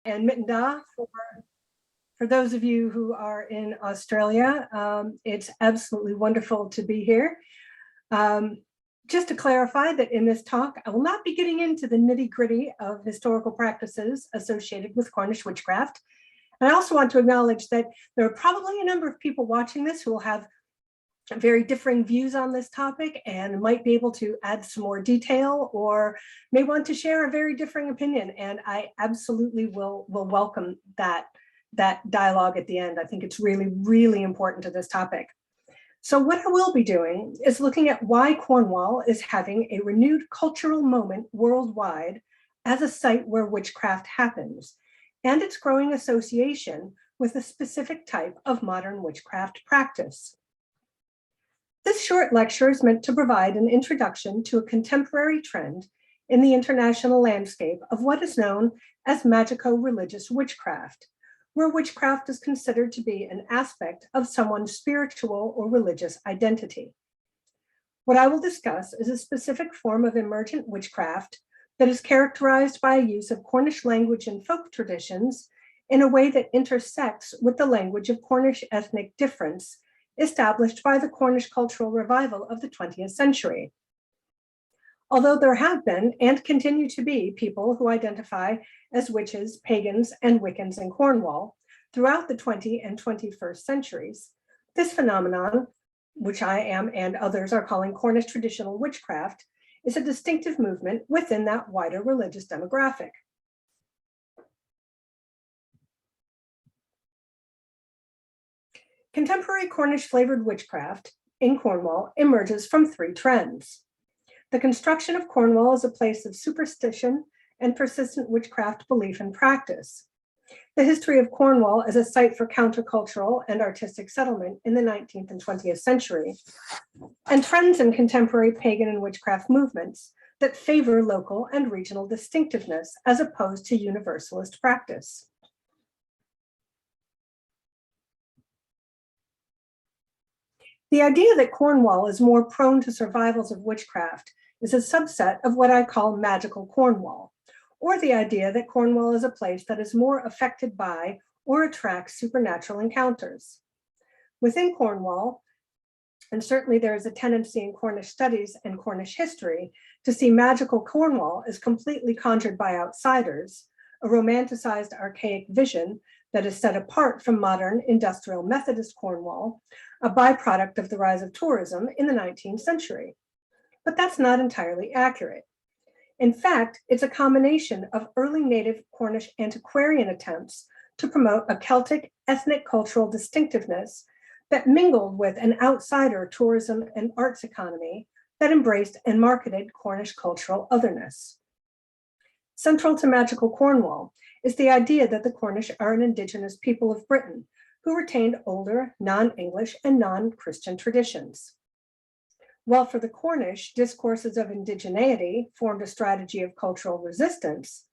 And Mitenda for those of you who are in Australia. It's absolutely wonderful to be here. Just to clarify that in this talk, I will not be getting into the nitty-gritty of historical practices associated with Cornish witchcraft. And I also want to acknowledge that there are probably a number of people watching this who will have very differing views on this topic and might be able to add some more detail or may want to share a very differing opinion. And I absolutely will welcome that dialogue at the end. I think it's really, really important to this topic. So what I will be doing is looking at why Cornwall is having a renewed cultural moment worldwide as a site where witchcraft happens, and its growing association with a specific type of modern witchcraft practice. This short lecture is meant to provide an introduction to a contemporary trend in the international landscape of what is known as magico-religious witchcraft, where witchcraft is considered to be an aspect of someone's spiritual or religious identity. What I will discuss is a specific form of emergent witchcraft that is characterized by a use of Cornish language and folk traditions in a way that intersects with the language of Cornish ethnic difference established by the Cornish cultural revival of the 20th century. Although there have been and continue to be people who identify as witches, pagans, and Wiccans in Cornwall throughout the 20th and 21st centuries, this phenomenon, which I am and others are calling Cornish traditional witchcraft, is a distinctive movement within that wider religious demographic. Contemporary Cornish flavored witchcraft in Cornwall emerges from three trends. The construction of Cornwall as a place of superstition and persistent witchcraft belief and practice. The history of Cornwall as a site for countercultural and artistic settlement in the 19th and 20th century, and trends in contemporary pagan and witchcraft movements that favor local and regional distinctiveness as opposed to universalist practice. The idea that Cornwall is more prone to survivals of witchcraft is a subset of what I call magical Cornwall, or the idea that Cornwall is a place that is more affected by or attracts supernatural encounters. Within Cornwall, and certainly there is a tendency in Cornish studies and Cornish history to see magical Cornwall as completely conjured by outsiders, a romanticized archaic vision that is set apart from modern industrial Methodist Cornwall, a byproduct of the rise of tourism in the 19th century. But that's not entirely accurate. In fact, it's a combination of early native Cornish antiquarian attempts to promote a Celtic ethnic cultural distinctiveness that mingled with an outsider tourism and arts economy that embraced and marketed Cornish cultural otherness. Central to magical Cornwall is the idea that the Cornish are an indigenous people of Britain who retained older, non-English and non-Christian traditions. While for the Cornish, discourses of indigeneity formed a strategy of cultural resistance,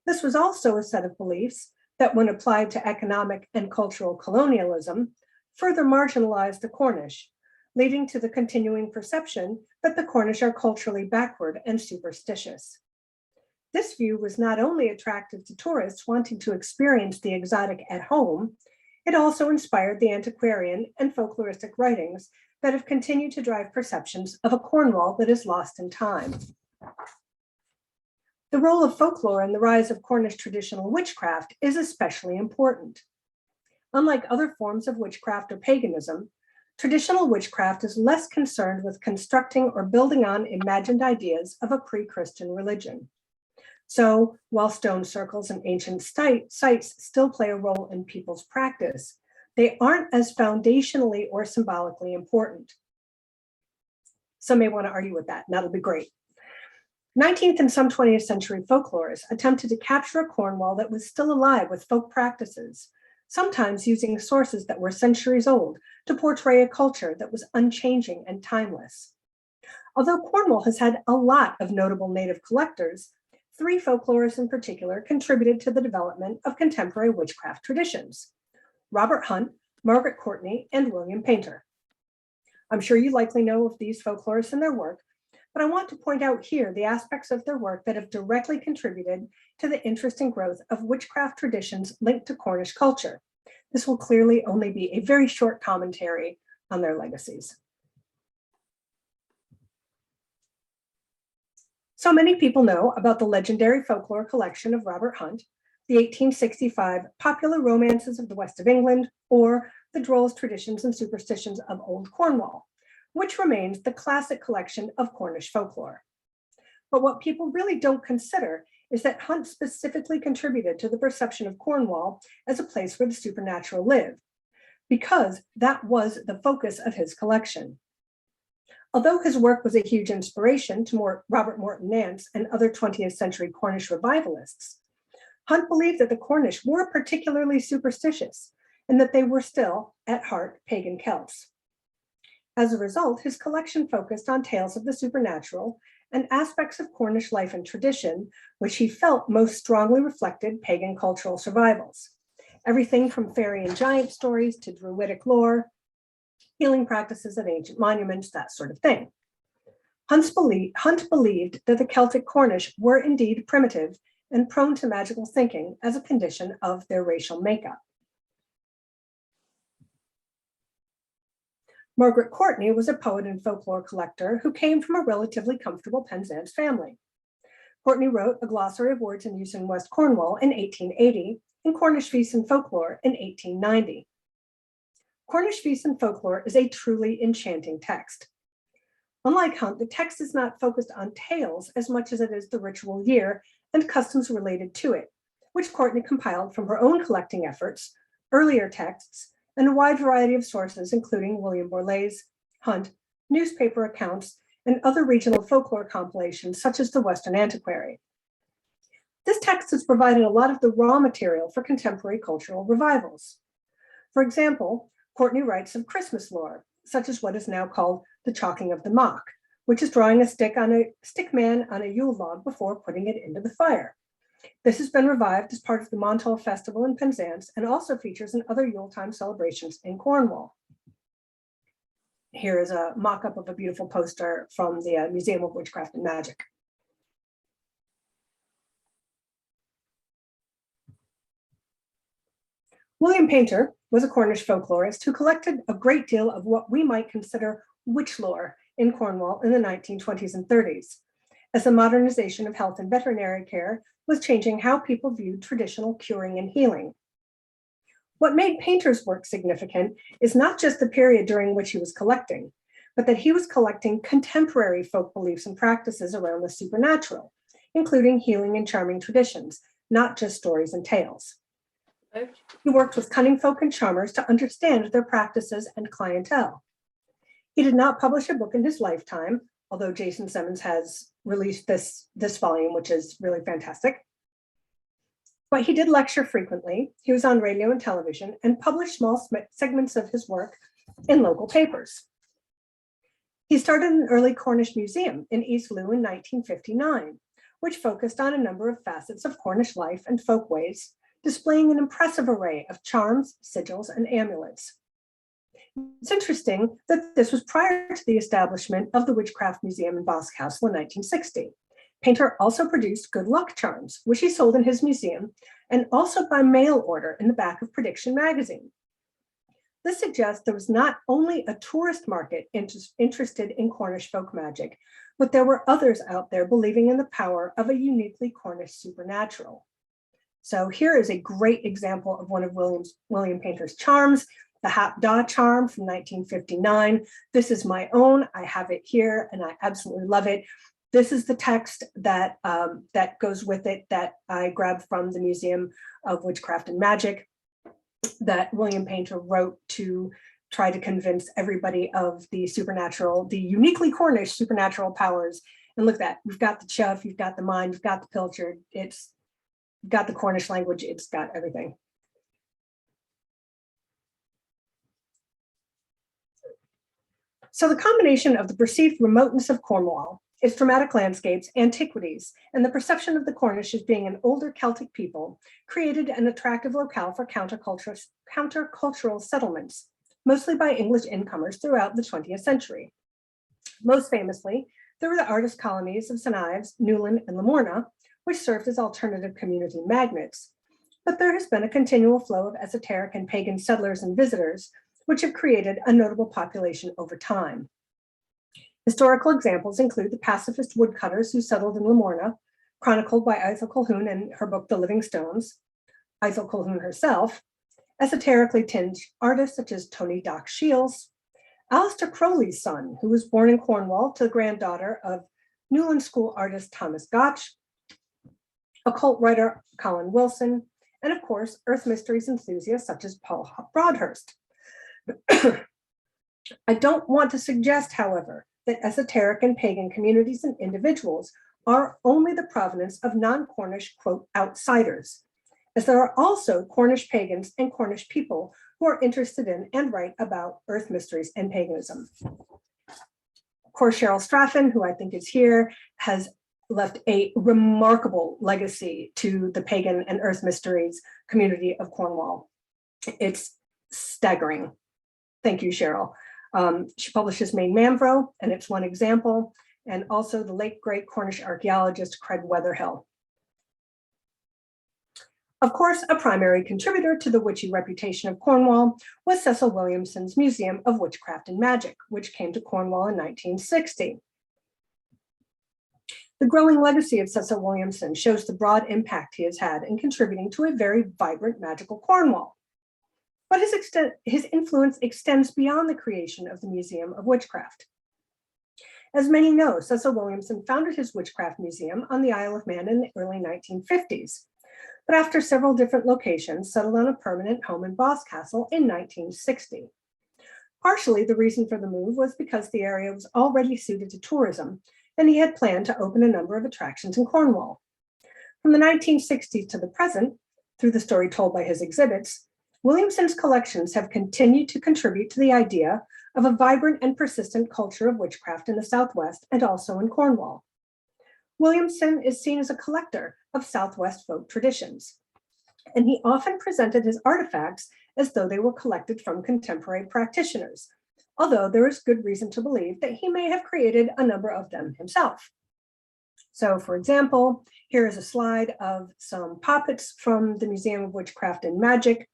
this was also a set of beliefs that, when applied to economic and cultural colonialism, further marginalized the Cornish, leading to the continuing perception that the Cornish are culturally backward and superstitious. This view was not only attractive to tourists wanting to experience the exotic at home, it also inspired the antiquarian and folkloristic writings that have continued to drive perceptions of a Cornwall that is lost in time. The role of folklore in the rise of Cornish traditional witchcraft is especially important. Unlike other forms of witchcraft or paganism, traditional witchcraft is less concerned with constructing or building on imagined ideas of a pre-Christian religion. So, while stone circles and ancient sites still play a role in people's practice, they aren't as foundationally or symbolically important. Some may want to argue with that, and that'll be great. 19th and some 20th century folklorists attempted to capture a Cornwall that was still alive with folk practices, sometimes using sources that were centuries old to portray a culture that was unchanging and timeless. Although Cornwall has had a lot of notable native collectors, three folklorists in particular contributed to the development of contemporary witchcraft traditions: Robert Hunt, Margaret Courtney, and William Painter. I'm sure you likely know of these folklorists and their work, but I want to point out here the aspects of their work that have directly contributed to the interest and growth of witchcraft traditions linked to Cornish culture. This will clearly only be a very short commentary on their legacies. So many people know about the legendary folklore collection of Robert Hunt, the 1865 Popular Romances of the West of England, or the Drolls, Traditions, and Superstitions of Old Cornwall, which remains the classic collection of Cornish folklore. But what people really don't consider is that Hunt specifically contributed to the perception of Cornwall as a place where the supernatural lived, because that was the focus of his collection. Although his work was a huge inspiration to Robert Morton Nance and other 20th century Cornish revivalists, Hunt believed that the Cornish were particularly superstitious and that they were still, at heart, pagan Celts. As a result, his collection focused on tales of the supernatural and aspects of Cornish life and tradition, which he felt most strongly reflected pagan cultural survivals. Everything from fairy and giant stories to druidic lore, healing practices of ancient monuments, that sort of thing. Hunt believed that the Celtic Cornish were indeed primitive and prone to magical thinking as a condition of their racial makeup. Margaret Courtney was a poet and folklore collector who came from a relatively comfortable Penzance family. Courtney wrote A Glossary of Words in Use in West Cornwall in 1880 and Cornish Feasts and Folklore in 1890. Cornish Feasts and Folklore is a truly enchanting text. Unlike Hunt, the text is not focused on tales as much as it is the ritual year and customs related to it, which Courtney compiled from her own collecting efforts, earlier texts, and a wide variety of sources, including William Borlase, Hunt, newspaper accounts, and other regional folklore compilations, such as the Western Antiquary. This text has provided a lot of the raw material for contemporary cultural revivals. For example, Courtney writes of Christmas lore, such as what is now called the chalking of the mock, which is drawing a stick man on a Yule log before putting it into the fire. This has been revived as part of the Montol festival in Penzance and also features in other Yuletime celebrations in Cornwall. Here is a mock-up of a beautiful poster from the Museum of Witchcraft and Magic. William Painter was a Cornish folklorist who collected a great deal of what we might consider witch lore in Cornwall in the 1920s and 30s, as the modernization of health and veterinary care was changing how people viewed traditional curing and healing. What made Painter's work significant is not just the period during which he was collecting, but that he was collecting contemporary folk beliefs and practices around the supernatural, including healing and charming traditions, not just stories and tales. He worked with cunning folk and charmers to understand their practices and clientele. He did not publish a book in his lifetime, although Jason Simmons has released this volume, which is really fantastic. But he did lecture frequently. He was on radio and television and published small segments of his work in local papers. He started an early Cornish museum in East Lou in 1959, which focused on a number of facets of Cornish life and folkways, displaying an impressive array of charms, sigils, and amulets. It's interesting that this was prior to the establishment of the Witchcraft Museum in Boscastle in 1960. Painter also produced good luck charms, which he sold in his museum, and also by mail order in the back of Prediction magazine. This suggests there was not only a tourist market interested in Cornish folk magic, but there were others out there believing in the power of a uniquely Cornish supernatural. So here is a great example of one of William Painter's charms, the Hap Da charm from 1959. This is my own. I have it here and I absolutely love it. This is the text that, that goes with it that I grabbed from the Museum of Witchcraft and Magic that William Painter wrote to try to convince everybody of the supernatural, the uniquely Cornish supernatural powers. And look at that, we've got the chuff, you've got the mind, you've got the pilchard, it's got the Cornish language, it's got everything. So the combination of the perceived remoteness of Cornwall, its dramatic landscapes, antiquities, and the perception of the Cornish as being an older Celtic people created an attractive locale for countercultural settlements, mostly by English incomers throughout the 20th century. Most famously, there were the artist colonies of St. Ives, Newlyn, and Lamorna, which served as alternative community magnets. But there has been a continual flow of esoteric and pagan settlers and visitors, which have created a notable population over time. Historical examples include the pacifist woodcutters who settled in Lamorna, chronicled by Ithell Colquhoun in her book The Living Stones, Ithell Colquhoun herself, esoterically tinged artists such as Tony Doc Shields, Alistair Crowley's son, who was born in Cornwall to the granddaughter of Newlyn School artist Thomas Gotch, occult writer Colin Wilson, and of course, earth mysteries enthusiasts such as Paul Broadhurst. I don't want to suggest, however, that esoteric and pagan communities and individuals are only the provenance of non-Cornish, quote, outsiders, as there are also Cornish pagans and Cornish people who are interested in and write about earth mysteries and paganism. Of course, Cheryl Straffen, who I think is here, has left a remarkable legacy to the pagan and earth mysteries community of Cornwall. It's staggering. Thank you, Cheryl. She publishes Main Manvro, and it's one example, and also the late great Cornish archaeologist Craig Weatherhill. Of course, a primary contributor to the witchy reputation of Cornwall was Cecil Williamson's Museum of Witchcraft and Magic, which came to Cornwall in 1960. The growing legacy of Cecil Williamson shows the broad impact he has had in contributing to a very vibrant magical Cornwall. But his influence extends beyond the creation of the Museum of Witchcraft. As many know, Cecil Williamson founded his Witchcraft Museum on the Isle of Man in the early 1950s, but after several different locations, settled on a permanent home in Boscastle in 1960. Partially, the reason for the move was because the area was already suited to tourism, and he had planned to open a number of attractions in Cornwall. From the 1960s to the present, through the story told by his exhibits, Williamson's collections have continued to contribute to the idea of a vibrant and persistent culture of witchcraft in the Southwest and also in Cornwall. Williamson is seen as a collector of Southwest folk traditions, and he often presented his artifacts as though they were collected from contemporary practitioners, although there is good reason to believe that he may have created a number of them himself. So, for example, here is a slide of some poppets from the Museum of Witchcraft and Magic.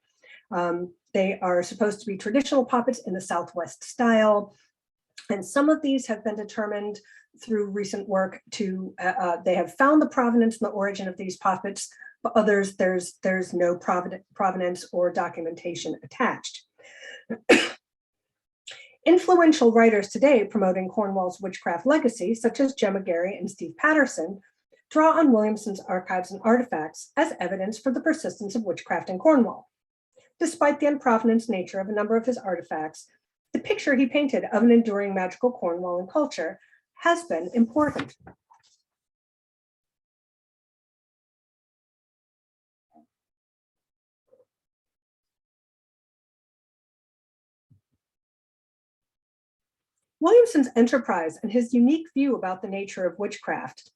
They are supposed to be traditional poppets in the Southwest style, and some of these have been determined through recent work to, they have found the provenance and the origin of these poppets, but others there's no provenance or documentation attached. Influential writers today promoting Cornwall's witchcraft legacy, such as Gemma Gary and Steve Patterson, draw on Williamson's archives and artifacts as evidence for the persistence of witchcraft in Cornwall. Despite the unprovenance nature of a number of his artifacts, the picture he painted of an enduring magical Cornwall and culture has been important. Williamson's enterprise and his unique view about the nature of witchcraft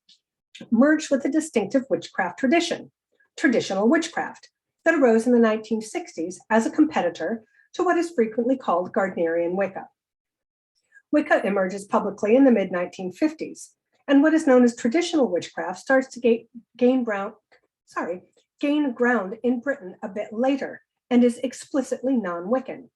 merged with a distinctive witchcraft tradition, traditional witchcraft, that arose in the 1960s as a competitor to what is frequently called Gardnerian Wicca. Wicca emerges publicly in the mid-1950s, and what is known as traditional witchcraft starts to gain ground in Britain a bit later and is explicitly non-Wiccan.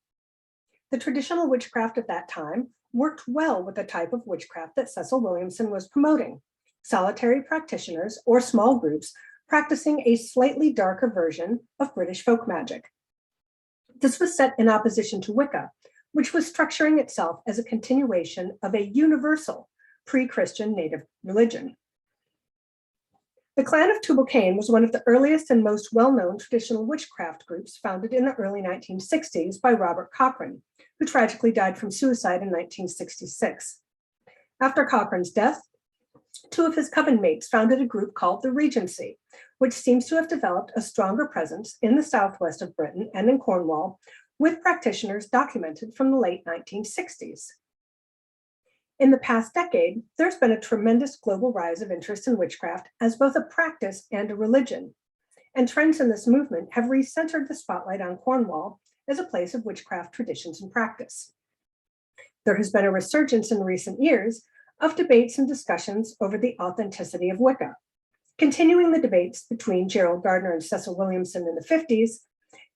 The traditional witchcraft of that time worked well with the type of witchcraft that Cecil Williamson was promoting, solitary practitioners or small groups practicing a slightly darker version of British folk magic. This was set in opposition to Wicca, which was structuring itself as a continuation of a universal pre-Christian native religion. The clan of Tubal Cain was one of the earliest and most well-known traditional witchcraft groups founded in the early 1960s by Robert Cochrane, who tragically died from suicide in 1966. After Cochrane's death, two of his coven mates founded a group called the Regency, which seems to have developed a stronger presence in the southwest of Britain and in Cornwall, with practitioners documented from the late 1960s. In the past decade, there's been a tremendous global rise of interest in witchcraft as both a practice and a religion, and trends in this movement have recentered the spotlight on Cornwall as a place of witchcraft traditions and practice. There has been a resurgence in recent years of debates and discussions over the authenticity of Wicca, continuing the debates between Gerald Gardner and Cecil Williamson in the 50s,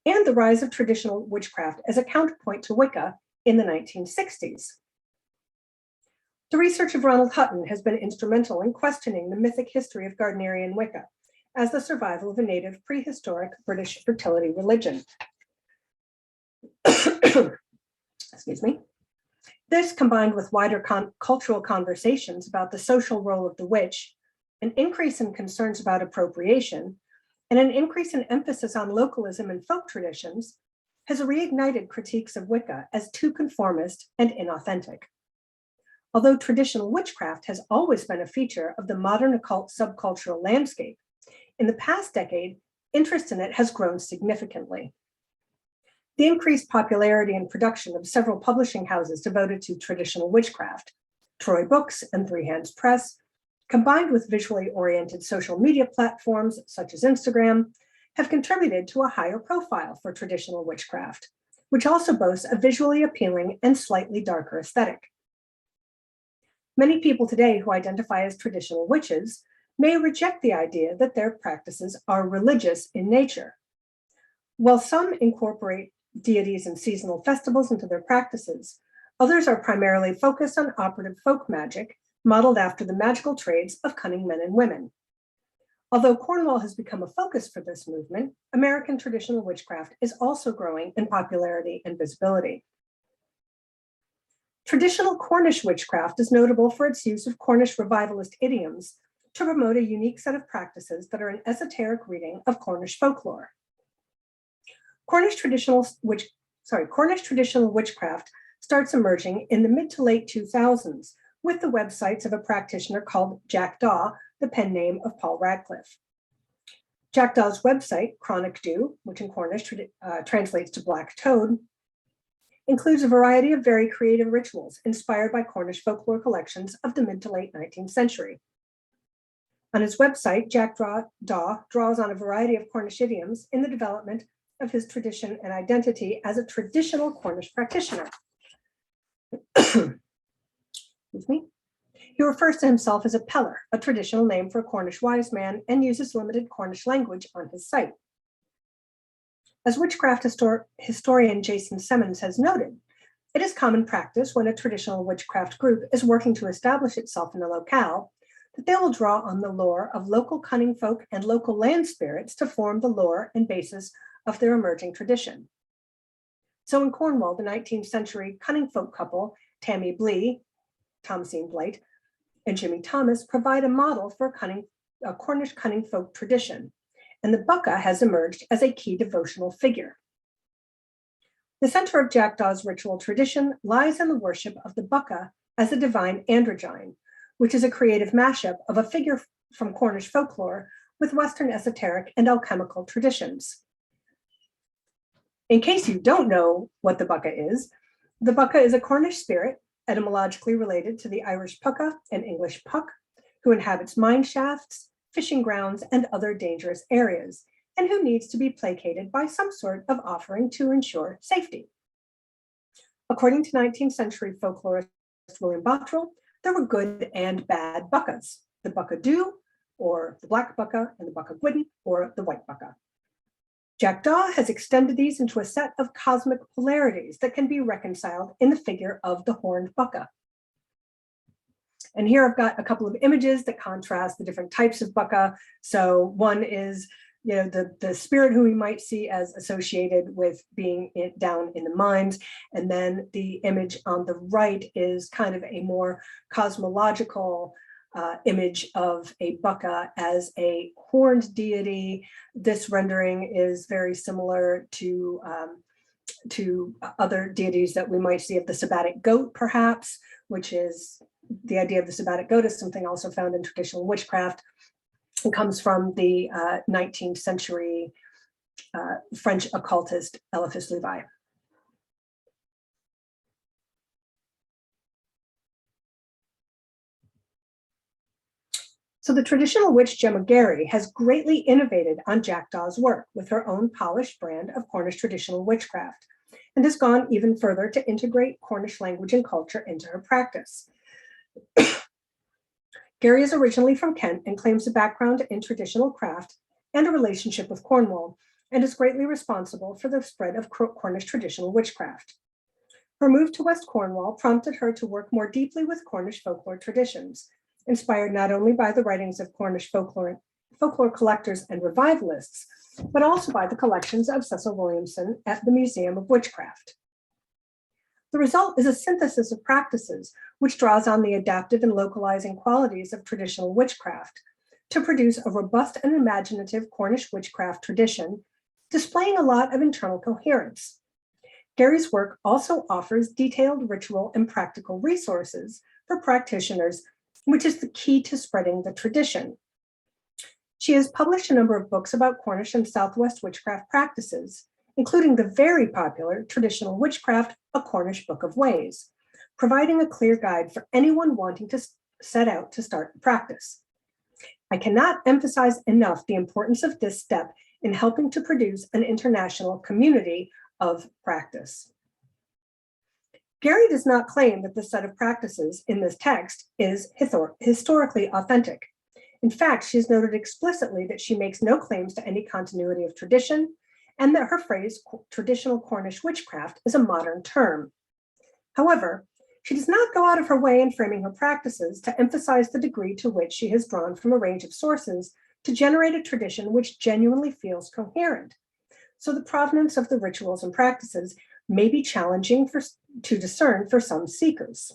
and the rise of traditional witchcraft as a counterpoint to Wicca in the 1960s. The research of Ronald Hutton has been instrumental in questioning the mythic history of Gardnerian Wicca as the survival of a native prehistoric British fertility religion. Excuse me. This, combined with wider cultural conversations about the social role of the witch, an increase in concerns about appropriation, and an increase in emphasis on localism and folk traditions, has reignited critiques of Wicca as too conformist and inauthentic. Although traditional witchcraft has always been a feature of the modern occult subcultural landscape, in the past decade, interest in it has grown significantly. The increased popularity and production of several publishing houses devoted to traditional witchcraft, Troy Books and Three Hands Press, combined with visually oriented social media platforms such as Instagram, have contributed to a higher profile for traditional witchcraft, which also boasts a visually appealing and slightly darker aesthetic. Many people today who identify as traditional witches may reject the idea that their practices are religious in nature. While some incorporate deities and seasonal festivals into their practices, others are primarily focused on operative folk magic, modeled after the magical trades of cunning men and women. Although Cornwall has become a focus for this movement, American traditional witchcraft is also growing in popularity and visibility. Traditional Cornish witchcraft is notable for its use of Cornish revivalist idioms to promote a unique set of practices that are an esoteric reading of Cornish folklore. Cornish traditional witchcraft starts emerging in the mid to late 2000s with the websites of a practitioner called Jack Daw, the pen name of Paul Radcliffe. Jack Daw's website, Chronic Dew, which in Cornish translates to Black Toad, includes a variety of very creative rituals inspired by Cornish folklore collections of the mid to late 19th century. On his website, Jack Daw draws on a variety of Cornish idioms in the development of his tradition and identity as a traditional Cornish practitioner. Excuse me. He refers to himself as a peller, a traditional name for a Cornish wise man, and uses limited Cornish language on his site. As witchcraft historian Jason Semmons has noted, it is common practice when a traditional witchcraft group is working to establish itself in a locale that they will draw on the lore of local cunning folk and local land spirits to form the lore and basis of their emerging tradition. So in Cornwall, the 19th century cunning folk couple, Tammy Blee, Thomasine Blight, and Jimmy Thomas provide a model for a Cornish cunning folk tradition, and the Bucca has emerged as a key devotional figure. The center of Jack Daw's ritual tradition lies in the worship of the Bucca as a divine androgyne, which is a creative mashup of a figure from Cornish folklore with Western esoteric and alchemical traditions. In case you don't know what the Bucca is a Cornish spirit, etymologically related to the Irish pucka and English puck, who inhabits mine shafts, fishing grounds, and other dangerous areas, and who needs to be placated by some sort of offering to ensure safety. According to 19th century folklorist William Bottrell, there were good and bad Buccas, the Bucca Dew, or the Black Bucca, and the Bucca Gwithti, or the White Bucca. Jack Daw has extended these into a set of cosmic polarities that can be reconciled in the figure of the horned Bucca. And here I've got a couple of images that contrast the different types of Bucca. So one is, the spirit who we might see as associated with being down in the mines. And then the image on the right is kind of a more cosmological image of a Bucca as a horned deity. This rendering is very similar to other deities that we might see of the Sabbatic goat, perhaps, which is the idea of the Sabbatic goat is something also found in traditional witchcraft. It comes from the 19th century French occultist Eliphas Levi. So the traditional witch Gemma Gary has greatly innovated on Jack Daw's work with her own polished brand of Cornish traditional witchcraft, and has gone even further to integrate Cornish language and culture into her practice. Gary is originally from Kent and claims a background in traditional craft and a relationship with Cornwall, and is greatly responsible for the spread of Cornish traditional witchcraft. Her move to West Cornwall prompted her to work more deeply with Cornish folklore traditions, inspired not only by the writings of Cornish folklore collectors and revivalists, but also by the collections of Cecil Williamson at the Museum of Witchcraft. The result is a synthesis of practices which draws on the adaptive and localizing qualities of traditional witchcraft to produce a robust and imaginative Cornish witchcraft tradition, displaying a lot of internal coherence. Gary's work also offers detailed ritual and practical resources for practitioners, which is the key to spreading the tradition. She has published a number of books about Cornish and Southwest witchcraft practices, including the very popular Traditional Witchcraft, A Cornish Book of Ways, providing a clear guide for anyone wanting to set out to start the practice. I cannot emphasize enough the importance of this step in helping to produce an international community of practice. Gary does not claim that the set of practices in this text is historically authentic. In fact, she has noted explicitly that she makes no claims to any continuity of tradition, and that her phrase, traditional Cornish witchcraft, is a modern term. However, she does not go out of her way in framing her practices to emphasize the degree to which she has drawn from a range of sources to generate a tradition which genuinely feels coherent. So the provenance of the rituals and practices may be challenging to discern for some seekers.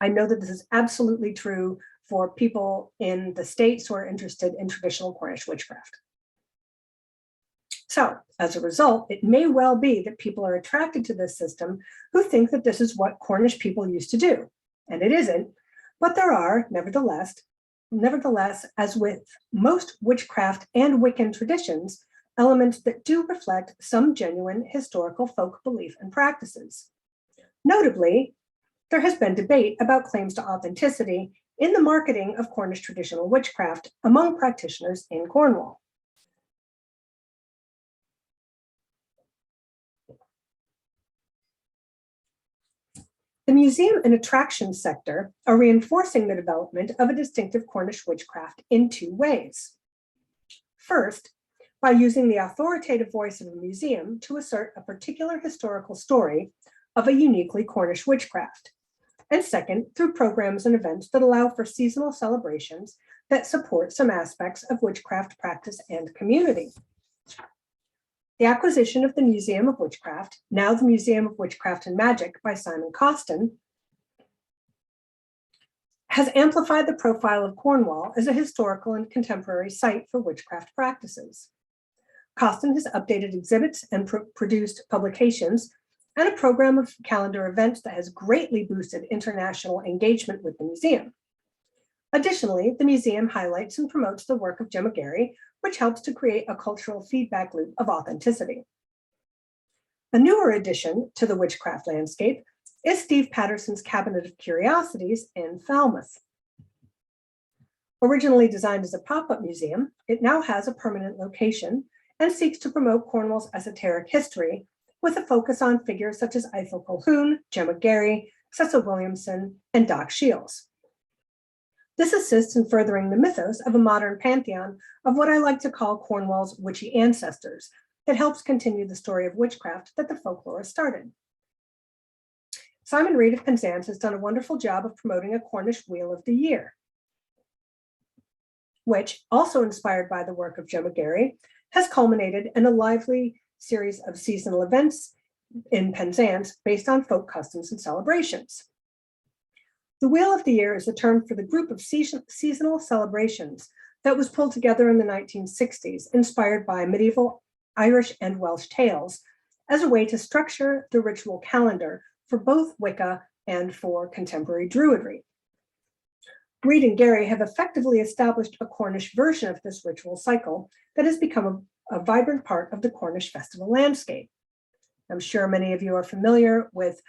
I know that this is absolutely true for people in the States who are interested in traditional Cornish witchcraft. So, as a result, it may well be that people are attracted to this system who think that this is what Cornish people used to do, and it isn't, but there are, nevertheless, as with most witchcraft and Wiccan traditions, elements that do reflect some genuine historical folk belief and practices. Notably, there has been debate about claims to authenticity in the marketing of Cornish traditional witchcraft among practitioners in Cornwall. The museum and attractions sector are reinforcing the development of a distinctive Cornish witchcraft in two ways. First, by using the authoritative voice of a museum to assert a particular historical story of a uniquely Cornish witchcraft. And second, through programs and events that allow for seasonal celebrations that support some aspects of witchcraft practice and community. The acquisition of the Museum of Witchcraft, now the Museum of Witchcraft and Magic by Simon Costin, has amplified the profile of Cornwall as a historical and contemporary site for witchcraft practices. Costin has updated exhibits and produced publications and a program of calendar events that has greatly boosted international engagement with the museum. Additionally, the museum highlights and promotes the work of Gemma Gary, which helps to create a cultural feedback loop of authenticity. A newer addition to the witchcraft landscape is Steve Patterson's Cabinet of Curiosities in Falmouth. Originally designed as a pop-up museum, it now has a permanent location and seeks to promote Cornwall's esoteric history with a focus on figures such as Ithell Colquhoun, Gemma Gary, Cecil Williamson, and Doc Shields. This assists in furthering the mythos of a modern pantheon of what I like to call Cornwall's witchy ancestors that helps continue the story of witchcraft that the folklore started. Simon Reed of Penzance has done a wonderful job of promoting a Cornish Wheel of the Year, which, also inspired by the work of Gemma Gary, has culminated in a lively series of seasonal events in Penzance based on folk customs and celebrations. The Wheel of the Year is a term for the group of seasonal celebrations that was pulled together in the 1960s, inspired by medieval Irish and Welsh tales, as a way to structure the ritual calendar for both Wicca and for contemporary Druidry. Reed and Gary have effectively established a Cornish version of this ritual cycle that has become a vibrant part of the Cornish festival landscape. I'm sure many of you are familiar with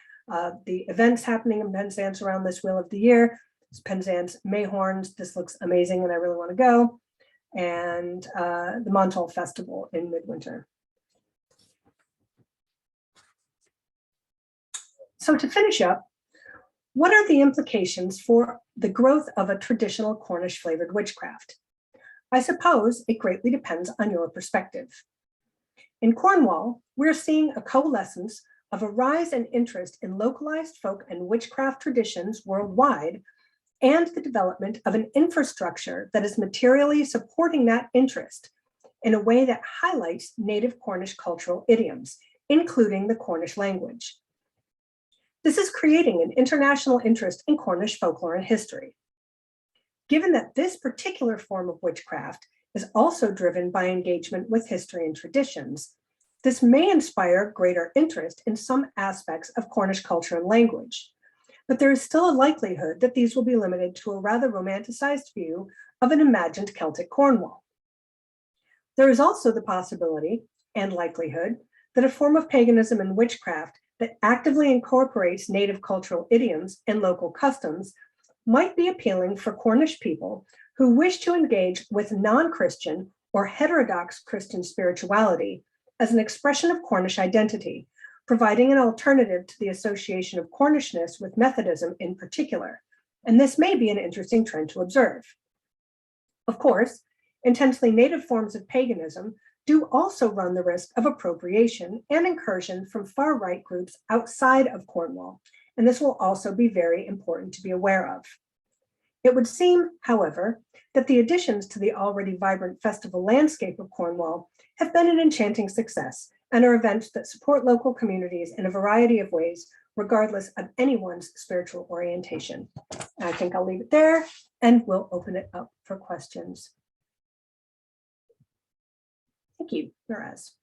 the events happening in Penzance around this Wheel of the Year. It's Penzance Mayhorns. This looks amazing and I really want to go. And the Montol Festival in Midwinter. So to finish up, what are the implications for the growth of a traditional Cornish flavored witchcraft? I suppose it greatly depends on your perspective. In Cornwall, we're seeing a coalescence of a rise in interest in localized folk and witchcraft traditions worldwide, and the development of an infrastructure that is materially supporting that interest in a way that highlights native Cornish cultural idioms, including the Cornish language. This is creating an international interest in Cornish folklore and history. Given that this particular form of witchcraft is also driven by engagement with history and traditions, this may inspire greater interest in some aspects of Cornish culture and language, but there is still a likelihood that these will be limited to a rather romanticized view of an imagined Celtic Cornwall. There is also the possibility and likelihood that a form of paganism and witchcraft that actively incorporates native cultural idioms and local customs might be appealing for Cornish people who wish to engage with non-Christian or heterodox Christian spirituality as an expression of Cornish identity, providing an alternative to the association of Cornishness with Methodism in particular. And this may be an interesting trend to observe. Of course, intensely native forms of paganism do also run the risk of appropriation and incursion from far-right groups outside of Cornwall, and this will also be very important to be aware of. It would seem, however, that the additions to the already vibrant festival landscape of Cornwall have been an enchanting success and are events that support local communities in a variety of ways, regardless of anyone's spiritual orientation. I think I'll leave it there and we'll open it up for questions. Thank you, Miraz.